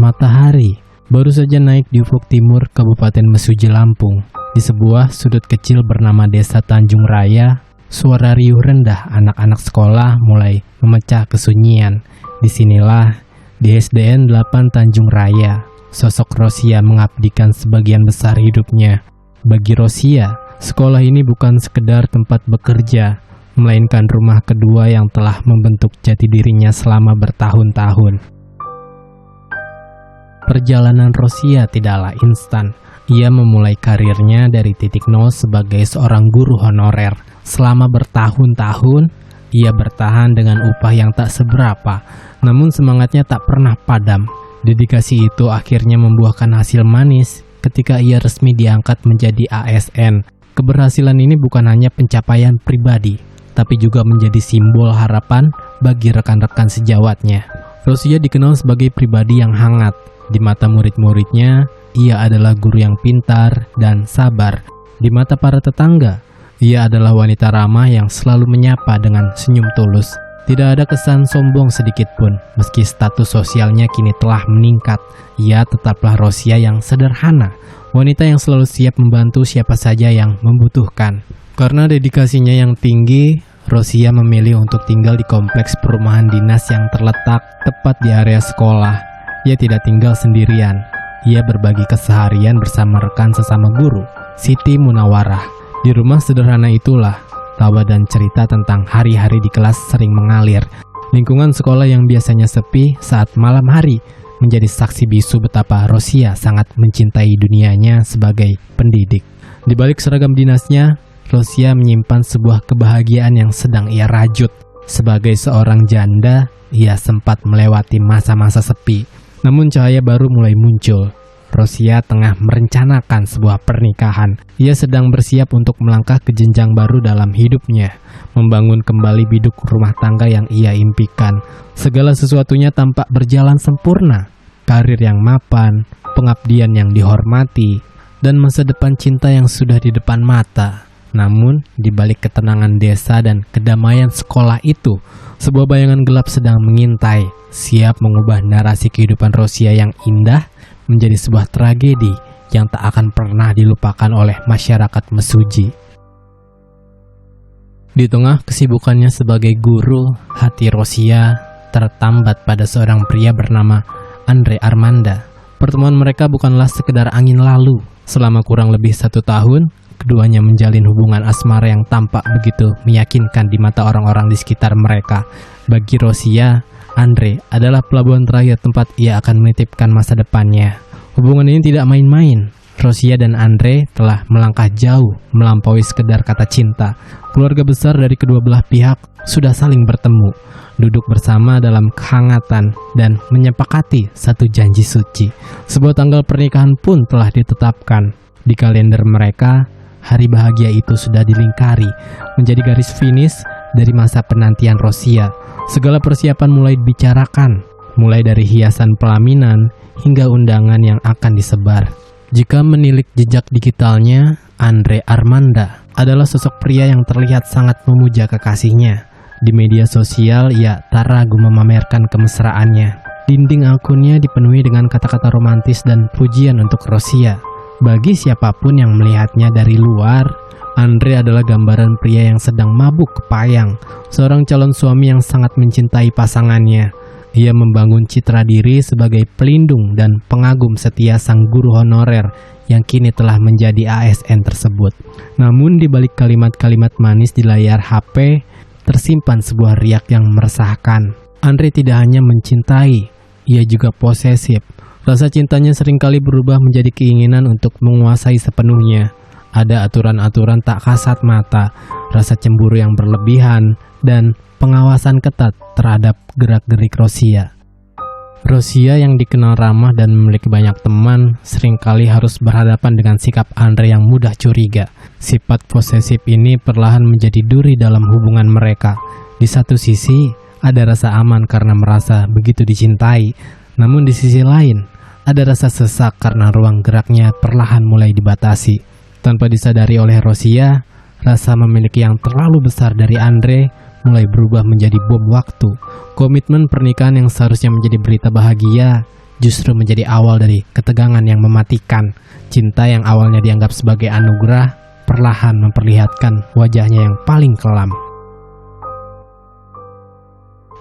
Matahari baru saja naik di ufuk timur Kabupaten Mesuji, Lampung. Di sebuah sudut kecil bernama Desa Tanjung Raya, suara riuh rendah anak-anak sekolah mulai memecah kesunyian. Disinilah, di SDN 8 Tanjung Raya, sosok Rosia mengabdikan sebagian besar hidupnya. Bagi Rosia, sekolah ini bukan sekedar tempat bekerja, melainkan rumah kedua yang telah membentuk jati dirinya selama bertahun-tahun. Perjalanan Rosia tidaklah instan. Ia memulai karirnya dari titik nol sebagai seorang guru honorer. Selama bertahun-tahun, ia bertahan dengan upah yang tak seberapa, namun semangatnya tak pernah padam. Dedikasi itu akhirnya membuahkan hasil manis ketika ia resmi diangkat menjadi ASN. Keberhasilan ini bukan hanya pencapaian pribadi, tapi juga menjadi simbol harapan bagi rekan-rekan sejawatnya. Rosia dikenal sebagai pribadi yang hangat. Di mata murid-muridnya, ia adalah guru yang pintar dan sabar. Di mata para tetangga, ia adalah wanita ramah yang selalu menyapa dengan senyum tulus. Tidak ada kesan sombong sedikit pun. Meski status sosialnya kini telah meningkat, ia tetaplah Rosia yang sederhana, wanita yang selalu siap membantu siapa saja yang membutuhkan. Karena dedikasinya yang tinggi, Rosia memilih untuk tinggal di kompleks perumahan dinas yang terletak tepat di area sekolah. Ia tidak tinggal sendirian. Ia berbagi keseharian bersama rekan sesama guru, Siti Munawarah. Di rumah sederhana itulah, tawa dan cerita tentang hari-hari di kelas sering mengalir. Lingkungan sekolah yang biasanya sepi saat malam hari menjadi saksi bisu betapa Rosia sangat mencintai dunianya sebagai pendidik. Di balik seragam dinasnya, Rosia menyimpan sebuah kebahagiaan yang sedang ia rajut. Sebagai seorang janda, ia sempat melewati masa-masa sepi. Namun cahaya baru mulai muncul. Rosia tengah merencanakan sebuah pernikahan. Ia sedang bersiap untuk melangkah ke jenjang baru dalam hidupnya, membangun kembali biduk rumah tangga yang ia impikan. Segala sesuatunya tampak berjalan sempurna. Karir yang mapan, pengabdian yang dihormati, dan masa depan cinta yang sudah di depan mata. Namun, di balik ketenangan desa dan kedamaian sekolah itu, sebuah bayangan gelap sedang mengintai, siap mengubah narasi kehidupan Rosia yang indah menjadi sebuah tragedi yang tak akan pernah dilupakan oleh masyarakat Mesuji. Di tengah kesibukannya sebagai guru, hati Rosia tertambat pada seorang pria bernama Andre Armanda. Pertemuan mereka bukanlah sekedar angin lalu. Selama kurang lebih 1 tahun, keduanya menjalin hubungan asmara yang tampak begitu meyakinkan di mata orang-orang di sekitar mereka. Bagi Rosia, Andre adalah pelabuhan terakhir tempat ia akan menitipkan masa depannya. Hubungan ini tidak main-main. Rosia dan Andre telah melangkah jauh melampaui sekedar kata cinta. Keluarga besar dari kedua belah pihak sudah saling bertemu, duduk bersama dalam kehangatan dan menyepakati satu janji suci. Sebuah tanggal pernikahan pun telah ditetapkan. Di kalender mereka, hari bahagia itu sudah dilingkari, menjadi garis finish dari masa penantian Rosia. Segala persiapan mulai dibicarakan, mulai dari hiasan pelaminan hingga undangan yang akan disebar. Jika menilik jejak digitalnya, Andre Armanda adalah sosok pria yang terlihat sangat memuja kekasihnya. Di media sosial, ia tak ragu memamerkan kemesraannya. Dinding akunnya dipenuhi dengan kata-kata romantis dan pujian untuk Rosia. Bagi siapapun yang melihatnya dari luar, Andre adalah gambaran pria yang sedang mabuk kepayang, seorang calon suami yang sangat mencintai pasangannya. Ia membangun citra diri sebagai pelindung dan pengagum setia sang guru honorer yang kini telah menjadi ASN tersebut. Namun di balik kalimat-kalimat manis di layar HP, tersimpan sebuah riak yang meresahkan. Andre tidak hanya mencintai, ia juga posesif. Rasa cintanya seringkali berubah menjadi keinginan untuk menguasai sepenuhnya. Ada aturan-aturan tak kasat mata, rasa cemburu yang berlebihan, dan pengawasan ketat terhadap gerak-gerik Rosia. Rosia yang dikenal ramah dan memiliki banyak teman, seringkali harus berhadapan dengan sikap Andre yang mudah curiga. Sifat posesif ini perlahan menjadi duri dalam hubungan mereka. Di satu sisi, ada rasa aman karena merasa begitu dicintai. Namun di sisi lain, ada rasa sesak karena ruang geraknya perlahan mulai dibatasi. Tanpa disadari oleh Rosia, rasa memiliki yang terlalu besar dari Andre mulai berubah menjadi bom waktu. Komitmen pernikahan yang seharusnya menjadi berita bahagia, justru menjadi awal dari ketegangan yang mematikan. Cinta yang awalnya dianggap sebagai anugerah, perlahan memperlihatkan wajahnya yang paling kelam.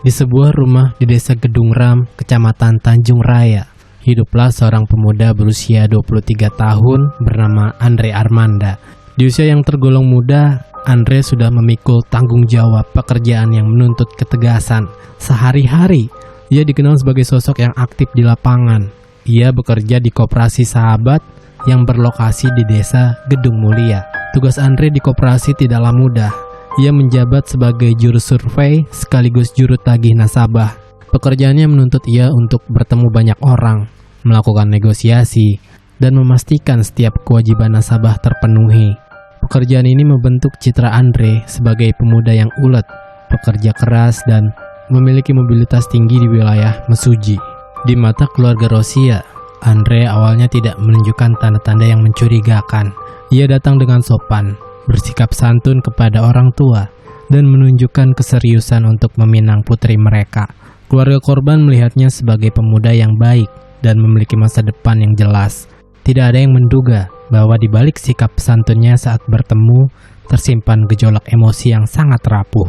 Di sebuah rumah di desa Gedung Ram, kecamatan Tanjung Raya, hiduplah seorang pemuda berusia 23 tahun bernama Andre Armanda. Di usia yang tergolong muda, Andre sudah memikul tanggung jawab pekerjaan yang menuntut ketegasan. Sehari-hari, ia dikenal sebagai sosok yang aktif di lapangan. Ia bekerja di Koperasi Sahabat yang berlokasi di desa Gedung Mulia. Tugas Andre di koperasi tidaklah mudah. Ia menjabat sebagai juru survei sekaligus juru tagih nasabah. Pekerjaannya menuntut ia untuk bertemu banyak orang, melakukan negosiasi, dan memastikan setiap kewajiban nasabah terpenuhi. Pekerjaan ini membentuk citra Andre sebagai pemuda yang ulet, pekerja keras, dan memiliki mobilitas tinggi di wilayah Mesuji. Di mata keluarga Rosia, Andre awalnya tidak menunjukkan tanda-tanda yang mencurigakan. Ia datang dengan sopan, bersikap santun kepada orang tua, dan menunjukkan keseriusan untuk meminang putri mereka. Keluarga korban melihatnya sebagai pemuda yang baik dan memiliki masa depan yang jelas. Tidak ada yang menduga bahwa di balik sikap santunnya saat bertemu, tersimpan gejolak emosi yang sangat rapuh.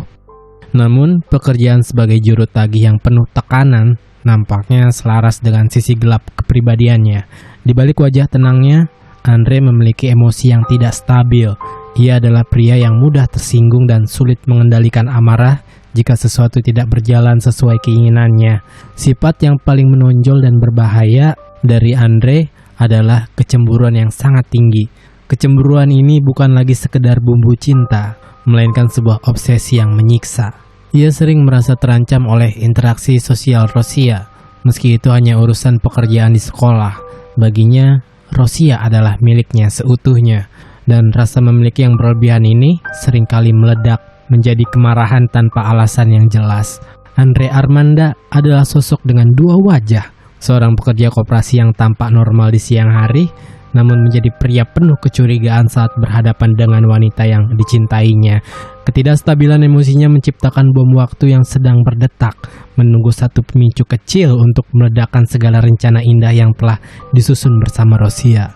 Namun, pekerjaan sebagai juru tagih yang penuh tekanan nampaknya selaras dengan sisi gelap kepribadiannya. Di balik wajah tenangnya, Andre memiliki emosi yang tidak stabil. Ia adalah pria yang mudah tersinggung dan sulit mengendalikan amarah jika sesuatu tidak berjalan sesuai keinginannya. Sifat yang paling menonjol dan berbahaya dari Andre adalah kecemburuan yang sangat tinggi. Kecemburuan ini bukan lagi sekedar bumbu cinta, melainkan sebuah obsesi yang menyiksa. Ia sering merasa terancam oleh interaksi sosial Rosia, meski itu hanya urusan pekerjaan di sekolah. Baginya, Rosia adalah miliknya seutuhnya, dan rasa memiliki yang berlebihan ini seringkali meledak menjadi kemarahan tanpa alasan yang jelas. Andre Armanda adalah sosok dengan dua wajah. Seorang pekerja koperasi yang tampak normal di siang hari, namun menjadi pria penuh kecurigaan saat berhadapan dengan wanita yang dicintainya. Ketidakstabilan emosinya menciptakan bom waktu yang sedang berdetak, menunggu satu pemicu kecil untuk meledakkan segala rencana indah yang telah disusun bersama Rosia.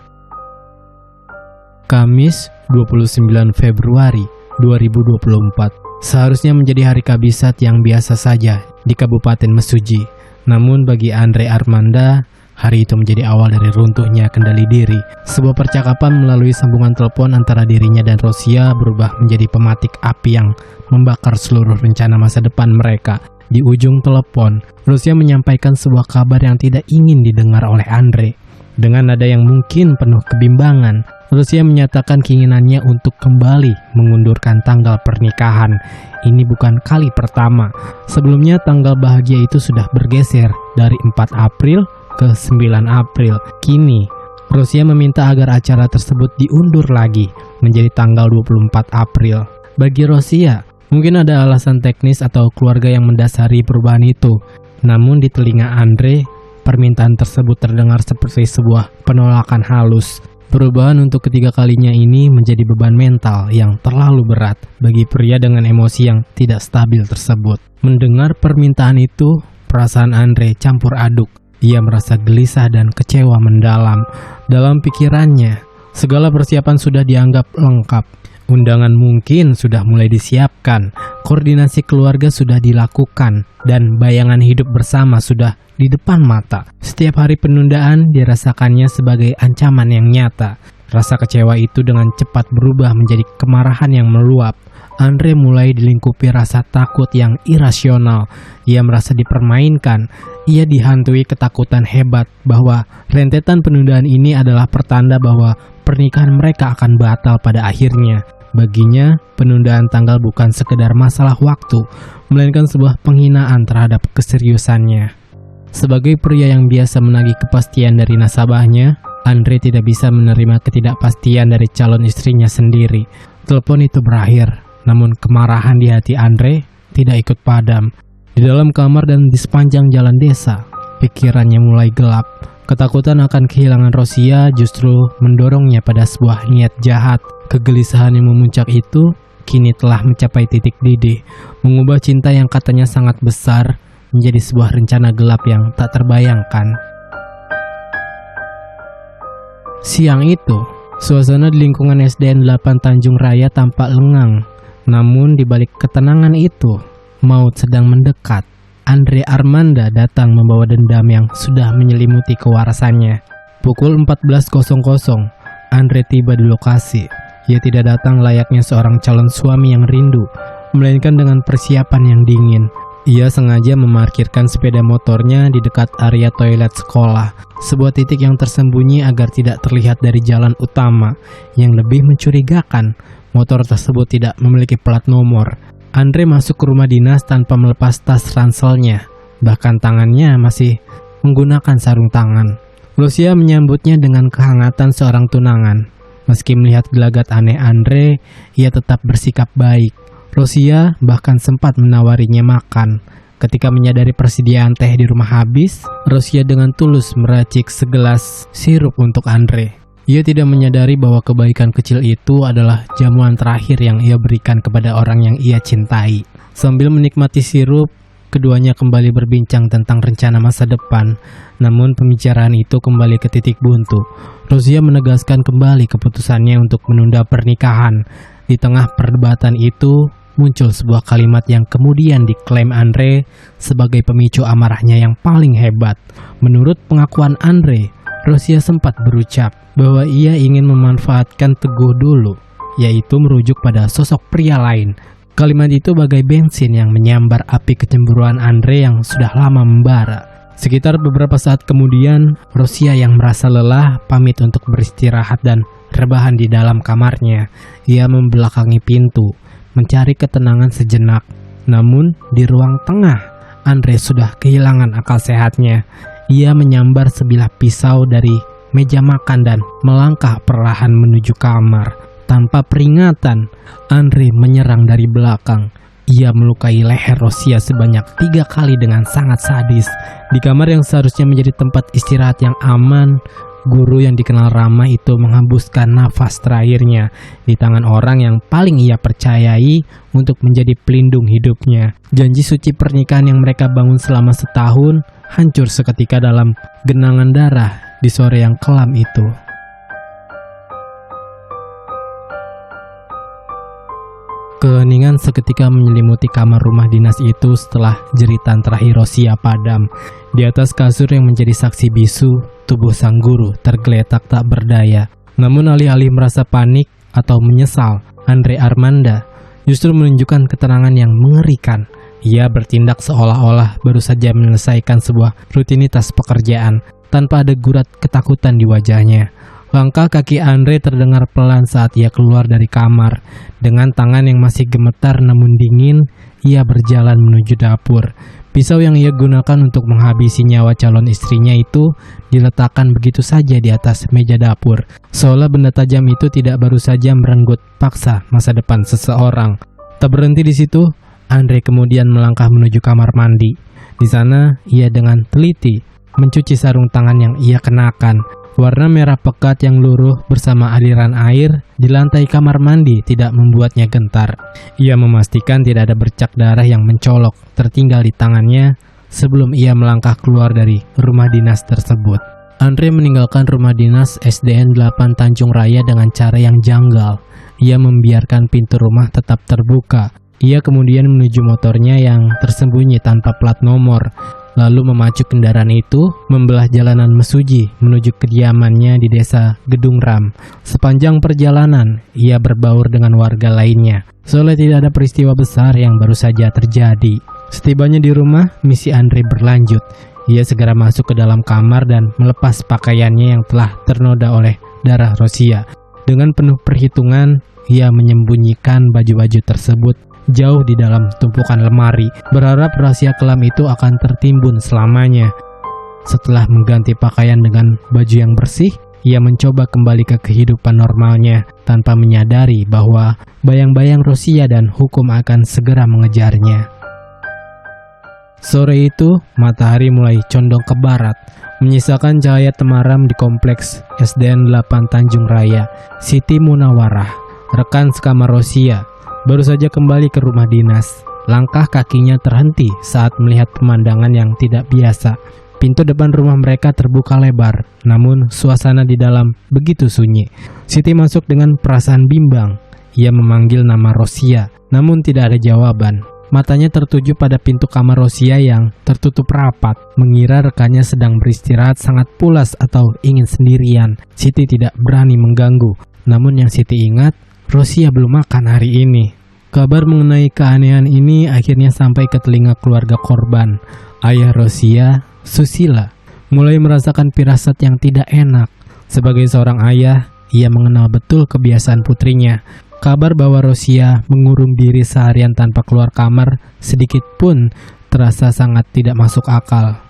Kamis 29 Februari 2024 seharusnya menjadi hari kabisat yang biasa saja di Kabupaten Mesuji. Namun bagi Andre Armanda, hari itu menjadi awal dari runtuhnya kendali diri. Sebuah percakapan melalui sambungan telepon antara dirinya dan Rosia berubah menjadi pematik api yang membakar seluruh rencana masa depan mereka. Di ujung telepon, Rosia menyampaikan sebuah kabar yang tidak ingin didengar oleh Andre. Dengan nada yang mungkin penuh kebimbangan, Rosia menyatakan keinginannya untuk kembali mengundurkan tanggal pernikahan. Ini bukan kali pertama. Sebelumnya tanggal bahagia itu sudah bergeser dari 4 April ke 9 April. Kini, Rosia meminta agar acara tersebut diundur lagi menjadi tanggal 24 April. Bagi Rosia, mungkin ada alasan teknis atau keluarga yang mendasari perubahan itu. Namun di telinga Andre, permintaan tersebut terdengar seperti sebuah penolakan halus. Perubahan untuk ketiga kalinya ini menjadi beban mental yang terlalu berat bagi pria dengan emosi yang tidak stabil tersebut. Mendengar permintaan itu, perasaan Andre campur aduk. Ia merasa gelisah dan kecewa mendalam. Dalam pikirannya, segala persiapan sudah dianggap lengkap. Undangan mungkin sudah mulai disiapkan, koordinasi keluarga sudah dilakukan, dan bayangan hidup bersama sudah di depan mata. Setiap hari penundaan dirasakannya sebagai ancaman yang nyata. Rasa kecewa itu dengan cepat berubah menjadi kemarahan yang meluap. Andre mulai dilingkupi rasa takut yang irasional. Ia merasa dipermainkan. Ia dihantui ketakutan hebat bahwa rentetan penundaan ini adalah pertanda bahwa pernikahan mereka akan batal pada akhirnya. Baginya, penundaan tanggal bukan sekedar masalah waktu, melainkan sebuah penghinaan terhadap keseriusannya. Sebagai pria yang biasa menagih kepastian dari nasabahnya, Andre tidak bisa menerima ketidakpastian dari calon istrinya sendiri. Telepon itu berakhir, namun kemarahan di hati Andre tidak ikut padam. Di dalam kamar dan di sepanjang jalan desa, pikirannya mulai gelap. Ketakutan akan kehilangan Rosia justru mendorongnya pada sebuah niat jahat. Kegelisahan yang memuncak itu kini telah mencapai titik didih, mengubah cinta yang katanya sangat besar menjadi sebuah rencana gelap yang tak terbayangkan. Siang itu, suasana di lingkungan SDN 8 Tanjung Raya tampak lengang. Namun di balik ketenangan itu, maut sedang mendekat. Andre Armanda datang membawa dendam yang sudah menyelimuti kewarasannya. Pukul 14.00, Andre tiba di lokasi. Ia tidak datang layaknya seorang calon suami yang rindu, melainkan dengan persiapan yang dingin. Ia sengaja memarkirkan sepeda motornya di dekat area toilet sekolah, sebuah titik yang tersembunyi agar tidak terlihat dari jalan utama. Yang lebih mencurigakan, motor tersebut tidak memiliki plat nomor. Andre masuk ke rumah dinas tanpa melepas tas ranselnya, bahkan tangannya masih menggunakan sarung tangan. Lucia menyambutnya dengan kehangatan seorang tunangan. Meski melihat gelagat aneh Andre, ia tetap bersikap baik. Lucia bahkan sempat menawarinya makan. Ketika menyadari persediaan teh di rumah habis, Lucia dengan tulus meracik segelas sirup untuk Andre. Ia tidak menyadari bahwa kebaikan kecil itu adalah jamuan terakhir yang ia berikan kepada orang yang ia cintai. Sambil menikmati sirup, keduanya kembali berbincang tentang rencana masa depan. Namun pembicaraan itu kembali ke titik buntu. Lucia menegaskan kembali keputusannya untuk menunda pernikahan. Di tengah perdebatan itu, muncul sebuah kalimat yang kemudian diklaim Andre sebagai pemicu amarahnya yang paling hebat. Menurut pengakuan Andre, Lucia sempat berucap bahwa ia ingin memanfaatkan Teguh dulu, yaitu merujuk pada sosok pria lain. Kalimat itu bagai bensin yang menyambar api kecemburuan Andre yang sudah lama membara. Sekitar beberapa saat kemudian, Lucia yang merasa lelah pamit untuk beristirahat dan rebahan di dalam kamarnya. Ia membelakangi pintu, mencari ketenangan sejenak. Namun di ruang tengah, Andre sudah kehilangan akal sehatnya. Ia menyambar sebilah pisau dari meja makan dan melangkah perlahan menuju kamar. Tanpa peringatan, Andre menyerang dari belakang. Ia melukai leher Lucia sebanyak 3 kali dengan sangat sadis. Di kamar yang seharusnya menjadi tempat istirahat yang aman, guru yang dikenal ramah itu menghembuskan nafas terakhirnya di tangan orang yang paling ia percayai untuk menjadi pelindung hidupnya. Janji suci pernikahan yang mereka bangun selama setahun hancur seketika dalam genangan darah di sore yang kelam itu. Keheningan seketika menyelimuti kamar rumah dinas itu setelah jeritan terakhir Lucia padam. Di atas kasur yang menjadi saksi bisu, tubuh sang guru tergeletak tak berdaya. Namun alih-alih merasa panik atau menyesal, Andre Armanda justru menunjukkan ketenangan yang mengerikan. Ia bertindak seolah-olah baru saja menyelesaikan sebuah rutinitas pekerjaan, tanpa ada gurat ketakutan di wajahnya. Langkah kaki Andre terdengar pelan saat ia keluar dari kamar. Dengan tangan yang masih gemetar namun dingin, ia berjalan menuju dapur. Pisau yang ia gunakan untuk menghabisi nyawa calon istrinya itu diletakkan begitu saja di atas meja dapur. Seolah benda tajam itu tidak baru saja merenggut paksa masa depan seseorang. Tak berhenti di situ, Andre kemudian melangkah menuju kamar mandi. Di sana, ia dengan teliti mencuci sarung tangan yang ia kenakan. Warna merah pekat yang luruh bersama aliran air di lantai kamar mandi tidak membuatnya gentar. Ia memastikan tidak ada bercak darah yang mencolok tertinggal di tangannya sebelum ia melangkah keluar dari rumah dinas tersebut. Andre meninggalkan rumah dinas SDN 8 Tanjung Raya dengan cara yang janggal. Ia membiarkan pintu rumah tetap terbuka. Ia kemudian menuju motornya yang tersembunyi tanpa plat nomor. Lalu memacu kendaraan itu, membelah jalanan mesuji menuju kediamannya di desa Gedung Ram. Sepanjang perjalanan, ia berbaur dengan warga lainnya. Soalnya tidak ada peristiwa besar yang baru saja terjadi. Setibanya di rumah, misi Andre berlanjut. Ia segera masuk ke dalam kamar dan melepas pakaiannya yang telah ternoda oleh darah Lucia. Dengan penuh perhitungan, ia menyembunyikan baju-baju tersebut jauh di dalam tumpukan lemari, berharap rahasia kelam itu akan tertimbun selamanya. Setelah mengganti pakaian dengan baju yang bersih, ia mencoba kembali ke kehidupan normalnya tanpa menyadari bahwa bayang-bayang Lucia dan hukum akan segera mengejarnya. Sore itu, matahari mulai condong ke barat, menyisakan cahaya temaram di kompleks SDN 8 Tanjung Raya. Siti Munawarah, rekan sekamar Lucia, baru saja kembali ke rumah dinas. Langkah kakinya terhenti saat melihat pemandangan yang tidak biasa. Pintu depan rumah mereka terbuka lebar, namun suasana di dalam begitu sunyi. Siti masuk dengan perasaan bimbang. Ia memanggil nama Rosia, namun tidak ada jawaban. Matanya tertuju pada pintu kamar Rosia yang tertutup rapat. Mengira rekannya sedang beristirahat sangat pulas atau ingin sendirian. Siti tidak berani mengganggu. Namun yang Siti ingat, Rosia belum makan hari ini. Kabar mengenai keanehan ini akhirnya sampai ke telinga keluarga korban. Ayah Rosia, Susila, mulai merasakan firasat yang tidak enak. Sebagai seorang ayah, ia mengenal betul kebiasaan putrinya. Kabar bahwa Rosia mengurung diri seharian tanpa keluar kamar sedikit pun terasa sangat tidak masuk akal.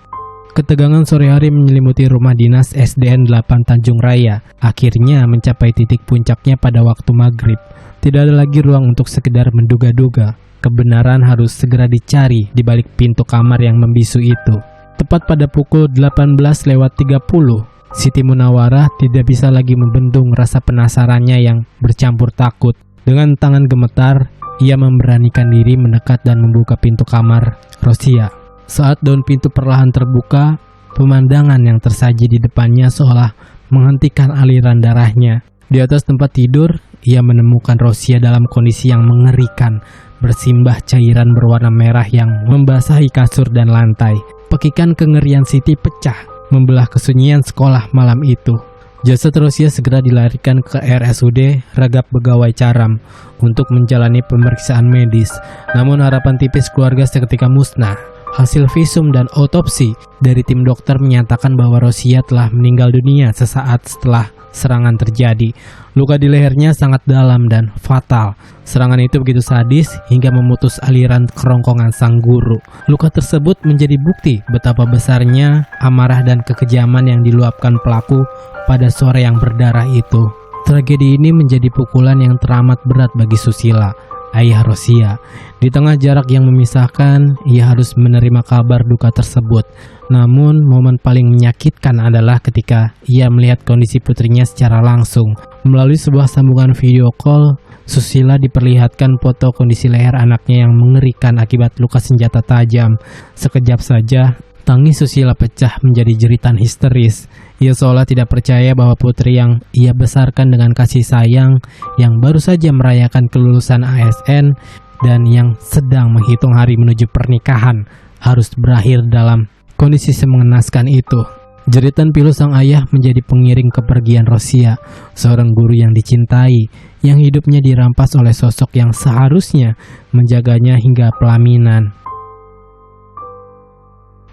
Ketegangan sore hari menyelimuti rumah dinas SDN 8 Tanjung Raya, akhirnya mencapai titik puncaknya pada waktu maghrib. Tidak ada lagi ruang untuk sekedar menduga-duga. Kebenaran harus segera dicari di balik pintu kamar yang membisu itu. Tepat pada pukul 18:30, Siti Munawarah tidak bisa lagi membendung rasa penasarannya yang bercampur takut. Dengan tangan gemetar, ia memberanikan diri mendekat dan membuka pintu kamar Rosia. Saat daun pintu perlahan terbuka, pemandangan yang tersaji di depannya seolah menghentikan aliran darahnya. Di atas tempat tidur, ia menemukan Rosia dalam kondisi yang mengerikan, bersimbah cairan berwarna merah yang membasahi kasur dan lantai. Pekikan kengerian Siti pecah, membelah kesunyian sekolah malam itu. Jasad Rosia segera dilarikan ke RSUD Ragap Begawai Caram untuk menjalani pemeriksaan medis. Namun harapan tipis keluarga seketika musnah. Hasil visum dan otopsi dari tim dokter menyatakan bahwa Rosia telah meninggal dunia sesaat setelah serangan terjadi. Luka di lehernya sangat dalam dan fatal. Serangan itu begitu sadis hingga memutus aliran kerongkongan sang guru. Luka tersebut menjadi bukti betapa besarnya amarah dan kekejaman yang diluapkan pelaku pada sore yang berdarah itu. Tragedi ini menjadi pukulan yang teramat berat bagi Susila, ayah Rosia. Di tengah jarak yang memisahkan, ia harus menerima kabar duka tersebut. Namun, momen paling menyakitkan adalah ketika ia melihat kondisi putrinya secara langsung. Melalui sebuah sambungan video call, Susila diperlihatkan foto kondisi leher anaknya yang mengerikan akibat luka senjata tajam. Sekejap saja, tangis Susila pecah menjadi jeritan histeris. Ia seolah tidak percaya bahwa putri yang ia besarkan dengan kasih sayang, yang baru saja merayakan kelulusan ASN, dan yang sedang menghitung hari menuju pernikahan, harus berakhir dalam kondisi semengenaskan itu. Jeritan pilu sang ayah menjadi pengiring kepergian Rosia, seorang guru yang dicintai, yang hidupnya dirampas oleh sosok yang seharusnya menjaganya hingga pelaminan.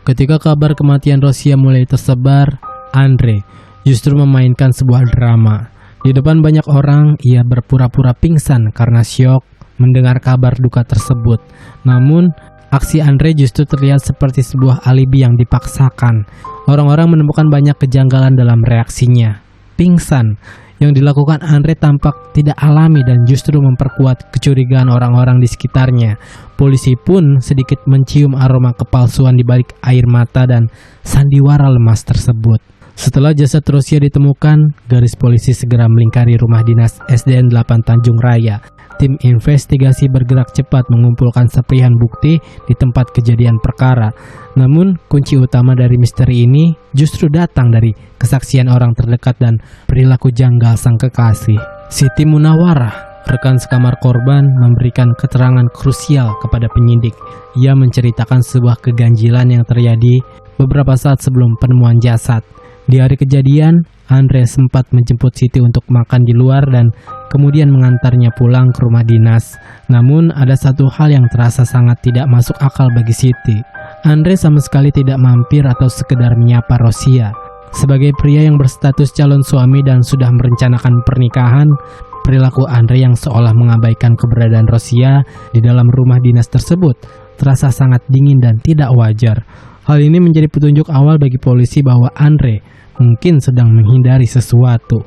Ketika kabar kematian Rosia mulai tersebar, Andre justru memainkan sebuah drama. Di depan banyak orang, ia berpura-pura pingsan karena syok mendengar kabar duka tersebut. Namun, aksi Andre justru terlihat seperti sebuah alibi yang dipaksakan. Orang-orang menemukan banyak kejanggalan dalam reaksinya. Pingsan yang dilakukan Andre tampak tidak alami dan justru memperkuat kecurigaan orang-orang di sekitarnya. Polisi pun sedikit mencium aroma kepalsuan di balik air mata dan sandiwara lemas tersebut. Setelah jasad Rosia ditemukan, garis polisi segera melingkari rumah dinas SDN 8 Tanjung Raya. Tim investigasi bergerak cepat mengumpulkan serpihan bukti di tempat kejadian perkara. Namun, kunci utama dari misteri ini justru datang dari kesaksian orang terdekat dan perilaku janggal sang kekasih. Siti Munawarah, rekan sekamar korban, memberikan keterangan krusial kepada penyidik. Ia menceritakan sebuah keganjilan yang terjadi beberapa saat sebelum penemuan jasad. Di hari kejadian, Andre sempat menjemput Siti untuk makan di luar dan kemudian mengantarnya pulang ke rumah dinas. Namun ada satu hal yang terasa sangat tidak masuk akal bagi Siti. Andre sama sekali tidak mampir atau sekedar menyapa Rosia. Sebagai pria yang berstatus calon suami dan sudah merencanakan pernikahan, perilaku Andre yang seolah mengabaikan keberadaan Rosia di dalam rumah dinas tersebut terasa sangat dingin dan tidak wajar. Hal ini menjadi petunjuk awal bagi polisi bahwa Andre mungkin sedang menghindari sesuatu.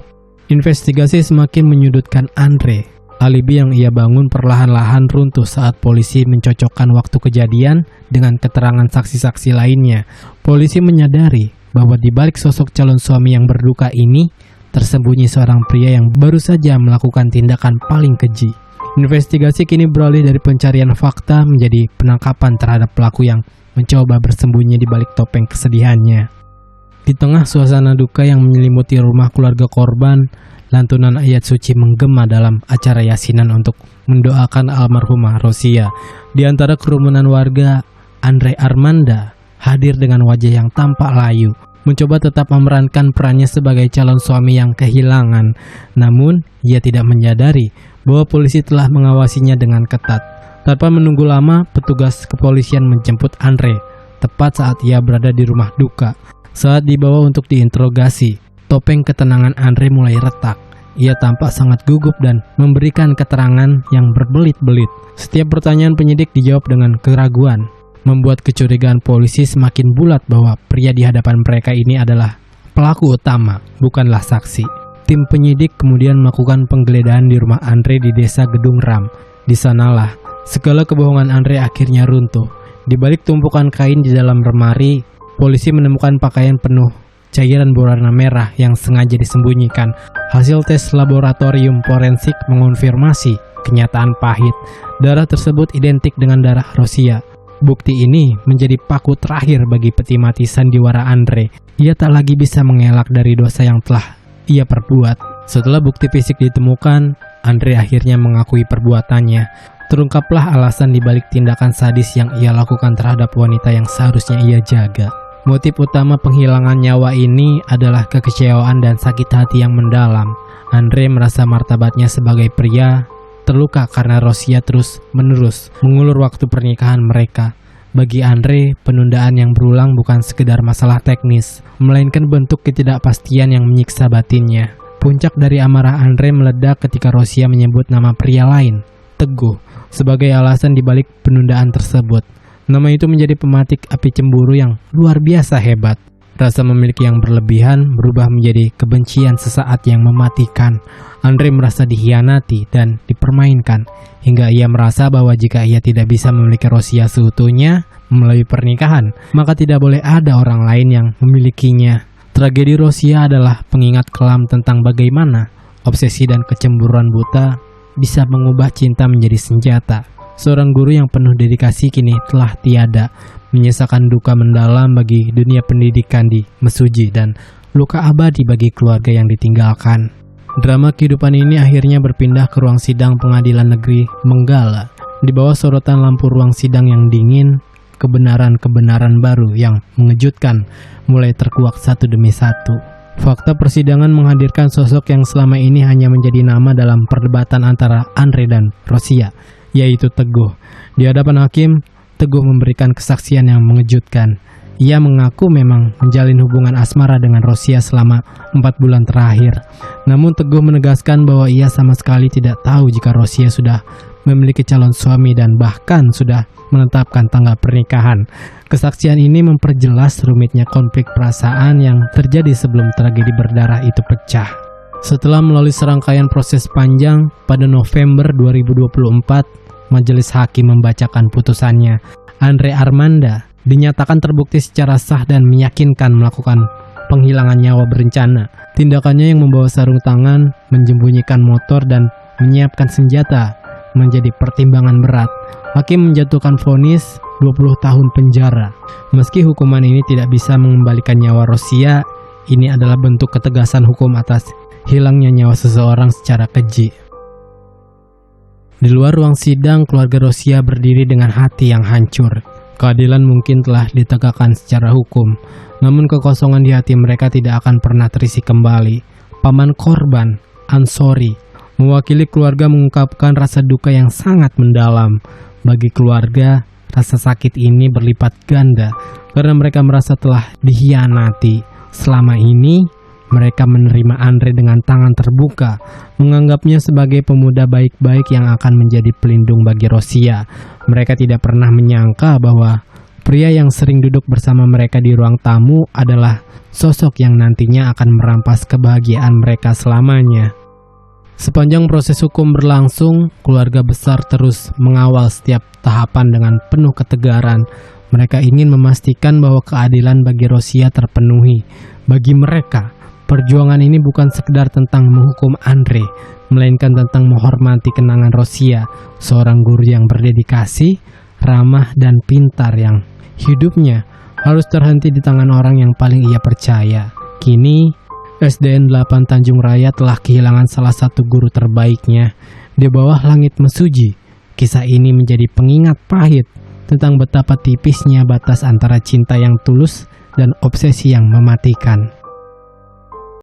Investigasi semakin menyudutkan Andre. Alibi yang ia bangun perlahan-lahan runtuh saat polisi mencocokkan waktu kejadian dengan keterangan saksi-saksi lainnya. Polisi menyadari bahwa di balik sosok calon suami yang berduka ini tersembunyi seorang pria yang baru saja melakukan tindakan paling keji. Investigasi kini beralih dari pencarian fakta menjadi penangkapan terhadap pelaku yang mencoba bersembunyi di balik topeng kesedihannya. Di tengah suasana duka yang menyelimuti rumah keluarga korban, lantunan ayat suci menggema dalam acara yasinan untuk mendoakan almarhumah Rosia. Di antara kerumunan warga, Andre Armanda hadir dengan wajah yang tampak layu, mencoba tetap memerankan perannya sebagai calon suami yang kehilangan. Namun, ia tidak menyadari bahwa polisi telah mengawasinya dengan ketat. Tanpa menunggu lama, petugas kepolisian menjemput Andre tepat saat ia berada di rumah duka. Saat dibawa untuk diinterogasi, topeng ketenangan Andre mulai retak. Ia tampak sangat gugup dan memberikan keterangan yang berbelit-belit. Setiap pertanyaan penyidik dijawab dengan keraguan, membuat kecurigaan polisi semakin bulat bahwa pria di hadapan mereka ini adalah pelaku utama, bukanlah saksi. Tim penyidik kemudian melakukan penggeledahan di rumah Andre di desa Gedung Ram. Di sanalah segala kebohongan Andre akhirnya runtuh. Di balik tumpukan kain di dalam lemari, polisi menemukan pakaian penuh cairan berwarna merah yang sengaja disembunyikan. Hasil tes laboratorium forensik mengonfirmasi kenyataan pahit. Darah tersebut identik dengan darah Rosia. Bukti ini menjadi paku terakhir bagi peti mati sandiwara Andre. Ia tak lagi bisa mengelak dari dosa yang telah ia perbuat. Setelah bukti fisik ditemukan, Andre akhirnya mengakui perbuatannya. Terungkaplah alasan dibalik tindakan sadis yang ia lakukan terhadap wanita yang seharusnya ia jaga. Motif utama penghilangan nyawa ini adalah kekecewaan dan sakit hati yang mendalam. Andre merasa martabatnya sebagai pria terluka karena Rosia terus-menerus mengulur waktu pernikahan mereka. Bagi Andre, penundaan yang berulang bukan sekedar masalah teknis, melainkan bentuk ketidakpastian yang menyiksa batinnya. Puncak dari amarah Andre meledak ketika Rosia menyebut nama pria lain, Teguh, sebagai alasan dibalik penundaan tersebut. Nama itu menjadi pematik api cemburu yang luar biasa hebat. Rasa memiliki yang berlebihan berubah menjadi kebencian sesaat yang mematikan. Andre merasa dikhianati dan dipermainkan, hingga ia merasa bahwa jika ia tidak bisa memiliki Rosia seutuhnya melalui pernikahan, maka tidak boleh ada orang lain yang memilikinya. Tragedi Rosia adalah pengingat kelam tentang bagaimana obsesi dan kecemburuan buta bisa mengubah cinta menjadi senjata. Seorang guru yang penuh dedikasi kini telah tiada, menyisakan duka mendalam bagi dunia pendidikan di Mesuji dan luka abadi bagi keluarga yang ditinggalkan. Drama kehidupan ini akhirnya berpindah ke ruang sidang pengadilan negeri Menggala. Di bawah sorotan lampu ruang sidang yang dingin, kebenaran-kebenaran baru yang mengejutkan mulai terkuak satu demi satu. Fakta persidangan menghadirkan sosok yang selama ini hanya menjadi nama dalam perdebatan antara Andre dan Rosia, yaitu Teguh. Di hadapan hakim, Teguh memberikan kesaksian yang mengejutkan. Ia mengaku memang menjalin hubungan asmara dengan Rosia selama 4 bulan terakhir. Namun Teguh menegaskan bahwa ia sama sekali tidak tahu jika Rosia sudah memiliki calon suami dan bahkan sudah menetapkan tanggal pernikahan. Kesaksian ini memperjelas rumitnya konflik perasaan yang terjadi sebelum tragedi berdarah itu pecah. Setelah melalui serangkaian proses panjang, pada November 2024, majelis hakim membacakan putusannya. Andre Armanda dinyatakan terbukti secara sah dan meyakinkan melakukan penghilangan nyawa berencana. Tindakannya yang membawa sarung tangan, menyembunyikan motor, dan menyiapkan senjata menjadi pertimbangan berat. Hakim menjatuhkan vonis 20 tahun penjara. Meski hukuman ini tidak bisa mengembalikan nyawa Rosia, ini adalah bentuk ketegasan hukum atas hilangnya nyawa seseorang secara keji. Di luar ruang sidang, keluarga Rosia berdiri dengan hati yang hancur. Keadilan mungkin telah ditegakkan secara hukum, namun kekosongan di hati mereka tidak akan pernah terisi kembali. Paman korban, Ansori, mewakili keluarga mengungkapkan rasa duka yang sangat mendalam. Bagi keluarga, rasa sakit ini berlipat ganda karena mereka merasa telah dikhianati. Selama ini, mereka menerima Andre dengan tangan terbuka, menganggapnya sebagai pemuda baik-baik yang akan menjadi pelindung bagi Rosia. Mereka tidak pernah menyangka bahwa pria yang sering duduk bersama mereka di ruang tamu adalah sosok yang nantinya akan merampas kebahagiaan mereka selamanya. Sepanjang proses hukum berlangsung, keluarga besar terus mengawal setiap tahapan dengan penuh ketegaran. Mereka ingin memastikan bahwa keadilan bagi Rosia terpenuhi. Bagi mereka, perjuangan ini bukan sekedar tentang menghukum Andre, melainkan tentang menghormati kenangan Rosia, seorang guru yang berdedikasi, ramah, dan pintar yang Hidupnya harus terhenti di tangan orang yang paling ia percaya. Kini, SDN 8 Tanjung Raya telah kehilangan salah satu guru terbaiknya. Di bawah langit mesuji, kisah ini menjadi pengingat pahit tentang betapa tipisnya batas antara cinta yang tulus dan obsesi yang mematikan.